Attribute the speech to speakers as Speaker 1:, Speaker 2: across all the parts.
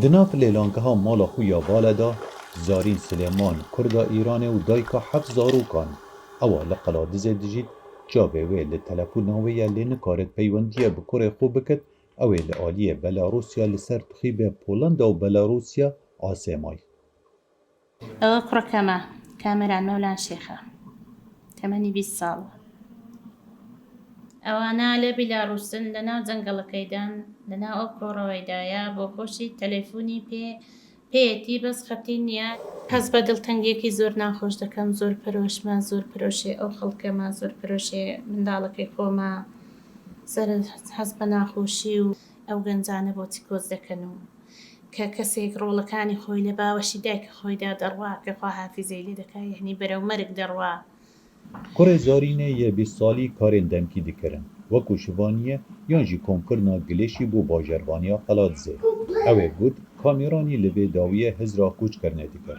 Speaker 1: Di nav lêlangeha mala xwe ya Bale da Zarîn Silêman Kurda Îranê û dayika 7 zarokan. Ewa li Qeladizê dijît çavê wê li telefonê wê ya lê nikarit peywendiya bi kurê xwe bikir, ew ê li aliyê Belarusya li ser tixîbê Polanda û Belarusya asê may.
Speaker 2: ئەوە کوڕەکەمە کامەران مەولان شێخە تەمەنی 20 ساڵە. ئەوانە لە بیلاڕووسن لەناو جەنگەڵەکەیدان لەناو ئەو کۆڕەوەیدایە بۆ خۆشی تەلەفۆنی پێیەتی بەس خەتی نییە. هەز بە دڵتەنگێکی زۆر ناخۆش دەکەم، زۆر پەرۆشمە، زۆر پرۆشێ ئەو خەڵکەمە، زۆر پرۆشێ منداڵەکەی خۆمە، هەز بە ناخۆشی و ئەو گەنجانە بۆچی کۆز دەکەن و کە کەسێک ڕۆڵەکانی خۆی لە باوەشی دایکە خۆیدا دەڕوا کە خوا حافیزەی لێ دەکا یعنی بەرەو مەرگ دەڕوا.
Speaker 1: Kurê Zarînê yê 20 salî karên demkî dikirin, wekû şivaniyê yan jî komkirina gilêşî bû bajarvaniya Qeladizê. Ew ê got kamêranî li vê dawiyê hizra kûçkirinê dikir.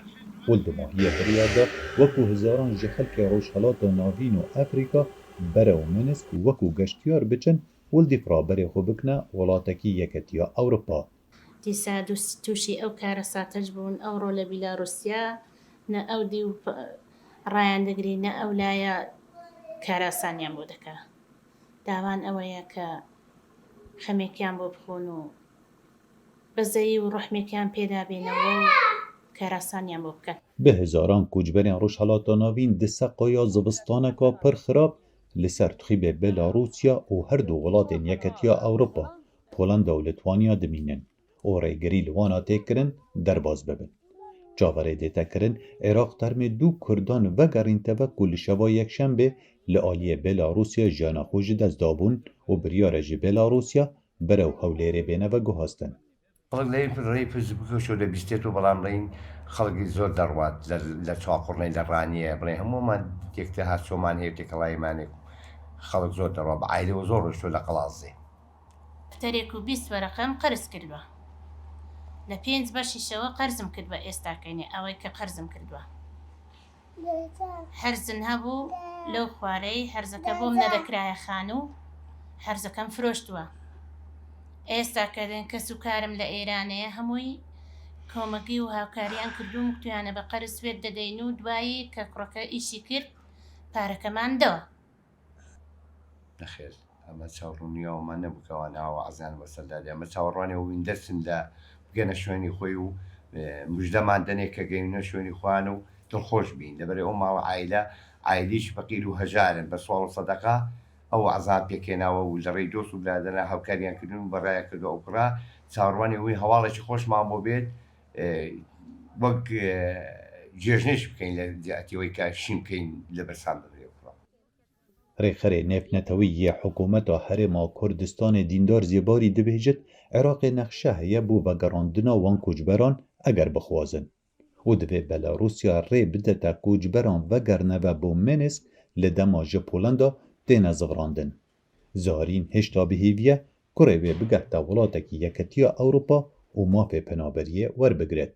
Speaker 1: Û di mahiyê birîya da wekû hizaran ji xelkê Rojhilata Navîn û Efrîka berew Minsk wekû geştyar biçin û li dîfraberê xwe bikine welatekî Yeketiya Ewropa.
Speaker 2: دیسا تووشی ئەو کارە ساتەج بوون ئەوڕۆ لە بیلاڕوسیا نە ئەو دی و ڕایان دەگری نە ئەو لایە کاراسانیان بۆ دەکا. داوان ئەوەیە کە خەمێکیان بۆ بخۆن و بەزەیی و ڕەحمێکیان پێدا بێنەوە و کاراسانیان بۆ بکەن.
Speaker 1: Bi hizaran koçberên Rojhilata Navîn di seqaya zivistaneka pir xirab li ser tixîbê Belarusya û her du welatên Yeketiya Ewropa, Polanda û Litwanya dimînin û rêgirî li wan têkirin derbas bibin. Çaverê dête kirin Êraq termê du Kurdan vegerînteve ku li şeva yekşembê li aliyê Belarusya jiyana xwe ji dest dabûn û biryare ji Belarusya berew Hewlêrê bêneve guhastin.
Speaker 3: ڕێی فزیکۆ لە بیستێت و بەڵام ڕێین خەڵکی زۆر دەڕوات لە چاقڕنەی لە ڕانیە بڵێ هەمومان تێکتە هاتچۆمان هەیە تێکەڵایمانێک خەڵک زۆر دەڕوا بە عایلەوە زۆر ڕۆشتۆ لە قەڵازێ
Speaker 2: دەفتەرێک و 20 وەرەقەم قەرز کردووە لە 5 بەشیشەوە قەرزم کردووە ئێستاکەینێ ئەوەی کە قەرزم کردووە هەرزن هەبوو لەو خوارەی هەرزەکە بۆم نەدەکرایە خان و هەرزەکەم فرۆشتووە. ئێستا کەدەن کەس و کارم لە ئێرانەیە هەمووی کۆمەگی و هاوکاریان کردوم توانە بە قەرز سوێت دەدەین و دوایی کە کوڕەکە ئیشی کرد پارەکەمان دەوە.
Speaker 3: نەخێر ئەمە چاوڕوونیەوەمان نەبووکەوانەوە ئازان بەسەردادی ئەمە چاوەڕوانی و ویندەرسندا بگەنە شوێنی خۆی و مژدەمان دەنێک کە گەینە شوێنی خوان و دڵخۆش بین لەبەرێ ئەو ماوە ئایلیش بەقیر و هەژارن بە سوڵ و سەدەقا ئەو عەزاب پێکێناوە و لە ڕێی دۆست و برادەرە هاوکاریان کردن و بەڕایە کردو ئەو کوڕا چاوەڕوانی ئەوەی هەواڵێکی خۆشمان بۆ بێت وەک جێژنێش بکەین لە جیاتیەوەی کە شیم بکەین لە بەرسان ببرێ کوڕا.
Speaker 1: Rêxerê nêfnetewî yê hikûmeta Herêma Kurdistanê dîndar zêbarî dibêjit Iraqê nexşe heye bû vegerandina wan koçberan eger bixwazin û divê Belarusya rê bidete koçberan vegerneve bû Minsk li dema ji Polanda têne zivrandin. Zarîn hêşta bihêviye kurê wê bigehta welatekî Yeketiya Ewropa û mafê penaberiyê werbigire.